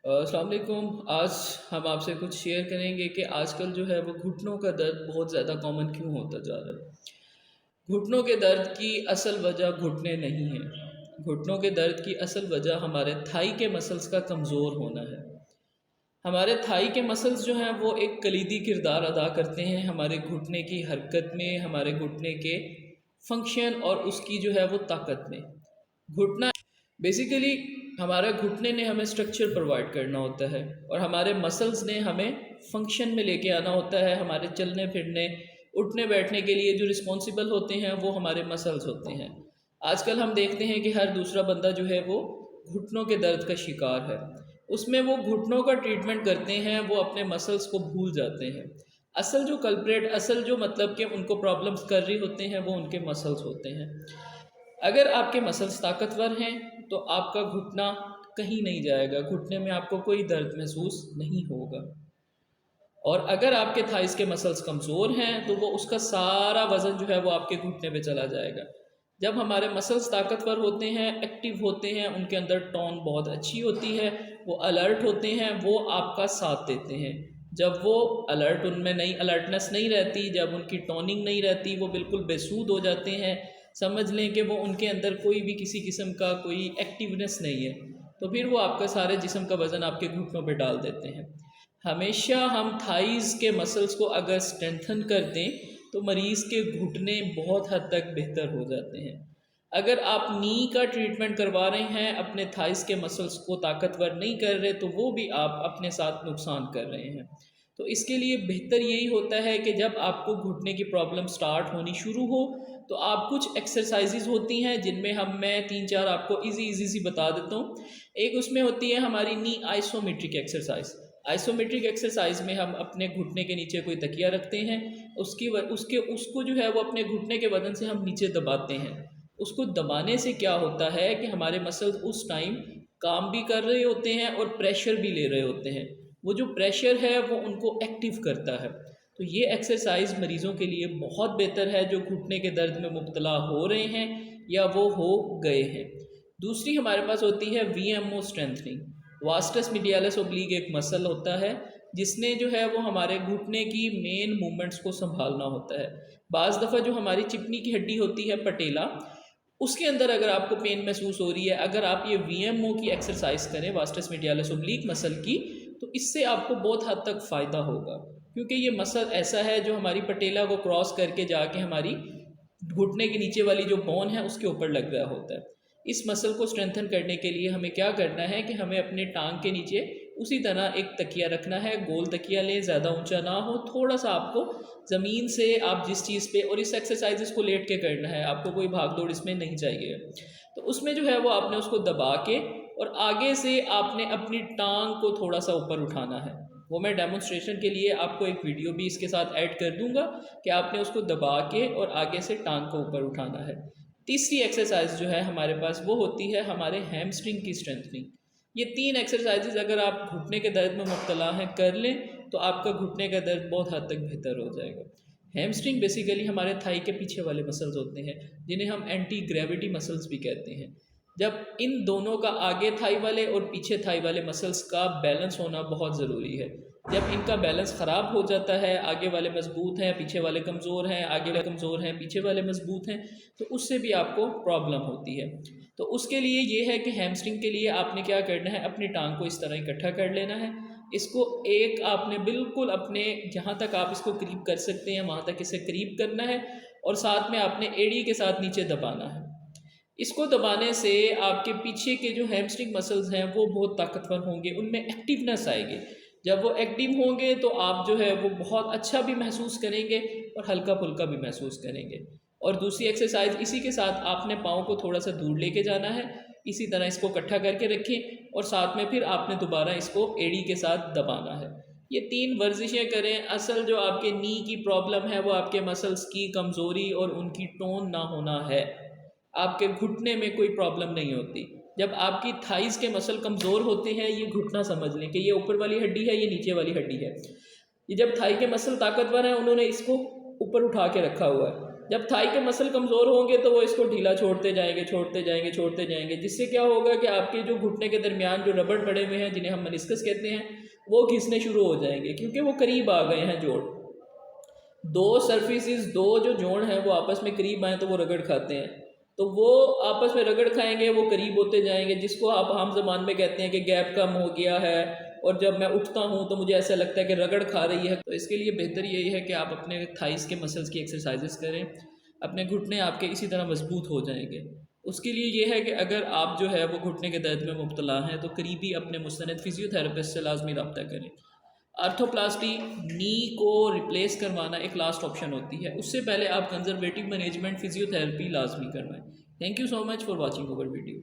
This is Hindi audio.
अस्सलाम वालेकुम। आज हम आपसे कुछ शेयर करेंगे कि आजकल जो है वो घुटनों का दर्द बहुत ज़्यादा कॉमन क्यों होता जा रहा है। घुटनों के दर्द की असल वजह घुटने नहीं है। घुटनों के दर्द की असल वजह हमारे थाई के मसल्स का कमज़ोर होना है। हमारे थाई के मसल्स जो हैं वो एक कलीदी किरदार अदा करते हैं हमारे घुटने की हरकत में, हमारे घुटने के फंक्शन और उसकी जो है वो ताकत में। घुटना बेसिकली हमारा घुटने ने हमें स्ट्रक्चर प्रोवाइड करना होता है और हमारे मसल्स ने हमें फंक्शन में लेके आना होता है। हमारे चलने फिरने, उठने बैठने के लिए जो रिस्पॉन्सिबल होते हैं वो हमारे मसल्स होते हैं। आजकल हम देखते हैं कि हर दूसरा बंदा जो है वो घुटनों के दर्द का शिकार है। उसमें वो घुटनों का ट्रीटमेंट करते हैं, वो अपने मसल्स को भूल जाते हैं। असल जो कल्प्रेट, असल जो मतलब कि उनको प्रॉब्लम्स कर रही होते हैं वो उनके मसल्स होते हैं। अगर आपके मसल्स ताकतवर हैं तो आपका घुटना कहीं नहीं जाएगा, घुटने में आपको कोई दर्द महसूस नहीं होगा। और अगर आपके थाइस के मसल्स कमज़ोर हैं तो वो उसका सारा वज़न जो है वो आपके घुटने पे चला जाएगा। जब हमारे मसल्स ताकतवर होते हैं, एक्टिव होते हैं, उनके अंदर टोन बहुत अच्छी होती है, वो अलर्ट होते हैं, वो आपका साथ देते हैं। जब वो अलर्ट, उनमें नई अलर्टनेस नहीं रहती, जब उनकी टोनिंग नहीं रहती, वो बिल्कुल बेसूद हो जाते हैं। समझ लें कि वो उनके अंदर कोई भी किसी किस्म का कोई एक्टिवनेस नहीं है, तो फिर वो आपका सारे जिस्म का वज़न आपके घुटनों पे डाल देते हैं। हमेशा हम थाइज़ के मसल्स को अगर स्ट्रेंथन कर दें तो मरीज़ के घुटने बहुत हद तक बेहतर हो जाते हैं। अगर आप नी का ट्रीटमेंट करवा रहे हैं, अपने थाइस के मसल्स को ताकतवर नहीं कर रहे, तो वो भी आप अपने साथ नुकसान कर रहे हैं। तो इसके लिए बेहतर यही होता है कि जब आपको घुटने की प्रॉब्लम स्टार्ट होनी शुरू हो तो आप कुछ एक्सरसाइजेज होती हैं जिनमें मैं 3-4 आपको इजी सी बता देता हूँ। एक उसमें होती है हमारी नी आइसोमेट्रिक एक्सरसाइज। आइसोमेट्रिक एक्सरसाइज में हम अपने घुटने के नीचे कोई तकिया रखते हैं, उसको जो है वो अपने घुटने के बदन से हम नीचे दबाते हैं। उसको दबाने से क्या होता है कि हमारे मसल्स उस टाइम काम भी कर रहे होते हैं और प्रेशर भी ले रहे होते हैं। वो जो प्रेशर है वो उनको एक्टिव करता है। तो ये एक्सरसाइज मरीज़ों के लिए बहुत बेहतर है जो घुटने के दर्द में मुब्तला हो रहे हैं या वो हो गए हैं। दूसरी हमारे पास होती है VMO strengthening. Vastus medialis oblique एक मसल होता है जिसने जो है वो हमारे घुटने की मेन मूवमेंट्स को संभालना होता है। बाज़ दफ़ा जो हमारी चिकनी की हड्डी होती है पटेला, उसके अंदर अगर आपको पेन महसूस हो रही है, अगर आप ये वीएमओ की एक्सरसाइज करें, वास्टस मीडियालिस ओब्लीक मसल की, तो इससे आपको बहुत हद तक फ़ायदा होगा। क्योंकि ये मसल ऐसा है जो हमारी पटेला को क्रॉस करके जाके हमारी घुटने के नीचे वाली जो बोन है उसके ऊपर लग रहा होता है। इस मसल को स्ट्रेंथन करने के लिए हमें क्या करना है कि हमें अपने टांग के नीचे उसी तरह एक तकिया रखना है। गोल तकिया लें, ज़्यादा ऊंचा ना हो, थोड़ा सा आपको ज़मीन से आप जिस चीज़ पे, और इस एक्सरसाइज को लेट के करना है, आपको कोई भाग दौड़ इसमें नहीं चाहिए। तो उसमें जो है वो आपने उसको दबा के और आगे से आपने अपनी टांग को थोड़ा सा ऊपर उठाना है। वो मैं डेमोन्स्ट्रेशन के लिए आपको एक वीडियो भी इसके साथ ऐड कर दूंगा कि आपने उसको दबा के और आगे से टांग को ऊपर उठाना है। तीसरी एक्सरसाइज जो है हमारे पास वो होती है हमारे हैमस्ट्रिंग की स्ट्रेंथनिंग। ये 3 एक्सरसाइजेज अगर आप घुटने के दर्द में मुब्तला हैं कर लें तो आपका घुटने का दर्द बहुत हद तक बेहतर हो जाएगा। हैमस्ट्रिंग बेसिकली हमारे थाई के पीछे वाले मसल्स होते हैं जिन्हें हम एंटी ग्रेविटी मसल्स भी कहते हैं। जब इन दोनों का, आगे थाई वाले और पीछे थाई वाले मसल्स का बैलेंस होना बहुत ज़रूरी है। जब इनका बैलेंस ख़राब हो जाता है, आगे वाले मजबूत हैं, पीछे वाले कमज़ोर हैं, आगे वाले कमज़ोर हैं, पीछे वाले मजबूत हैं, तो उससे भी आपको प्रॉब्लम होती है। तो उसके लिए ये है कि हैमस्ट्रिंग के लिए आपने क्या करना है, अपनी टांग को इस तरह इकट्ठा कर लेना है। इसको एक आपने बिल्कुल अपने जहाँ तक आप इसको करीब कर सकते हैं वहाँ तक इसे करीब करना है और साथ में आपने एड़ी के साथ नीचे दबाना है। इसको दबाने से आपके पीछे के जो हैमस्ट्रिंग मसल्स हैं वो बहुत ताकतवर होंगे, उनमें एक्टिवनेस आएगी। जब वो एक्टिव होंगे तो आप जो है वो बहुत अच्छा भी महसूस करेंगे और हल्का फुल्का भी महसूस करेंगे। और दूसरी एक्सरसाइज इसी के साथ आपने पाँव को थोड़ा सा दूर लेके जाना है, इसी तरह इसको इकट्ठा करके रखें और साथ में फिर आपने दोबारा इसको एड़ी के साथ दबाना है। ये 3 वर्जिशें करें। असल जो आपके नी की प्रॉब्लम है वो आपके मसल्स की कमज़ोरी और उनकी टोन ना होना है। आपके घुटने में कोई प्रॉब्लम नहीं होती। जब आपकी थाइस के मसल कमज़ोर होते हैं, ये घुटना समझ लें कि ये ऊपर वाली हड्डी है, ये नीचे वाली हड्डी है। ये जब थाई के मसल ताकतवर हैं, उन्होंने इसको ऊपर उठा के रखा हुआ है। जब थाई के मसल कमज़ोर होंगे तो वो इसको ढीला छोड़ते जाएंगे, छोड़ते जाएंगे, छोड़ते जाएंगे, जिससे क्या होगा कि आपके जो घुटने के दरमियान जो रबड़ पड़े हुए हैं, जिन्हें हम मेनिस्कस कहते हैं, वो घिसने शुरू हो जाएंगे, क्योंकि वो करीब आ गए हैं जोड़। दो सर्फिसेज, दो जो जोड़ हैं वो आपस में करीब आए तो वो रगड़ खाते हैं, तो वो आपस में रगड़ खाएंगे, वो करीब होते जाएंगे, जिसको आप आम ज़बान में कहते हैं कि गैप कम हो गया है, और जब मैं उठता हूँ तो मुझे ऐसा लगता है कि रगड़ खा रही है। तो इसके लिए बेहतर यही है कि आप अपने थाइस के मसल्स की एक्सरसाइजेस करें, अपने घुटने आपके इसी तरह मजबूत हो जाएंगे। उसके लिए ये है कि अगर आप जो है वो घुटने के दर्द में मुब्तला हैं तो करीबी अपने मुस्तनद फिजियोथेरेपिस्ट से लाजमी रब्ता करें। आर्थोप्लास्टी, नी को रिप्लेस करवाना एक लास्ट ऑप्शन होती है, उससे पहले आप कंजर्वेटिव मैनेजमेंट फिजियोथेरेपी लाजमी करवाएं। Thank you so much for watching our video.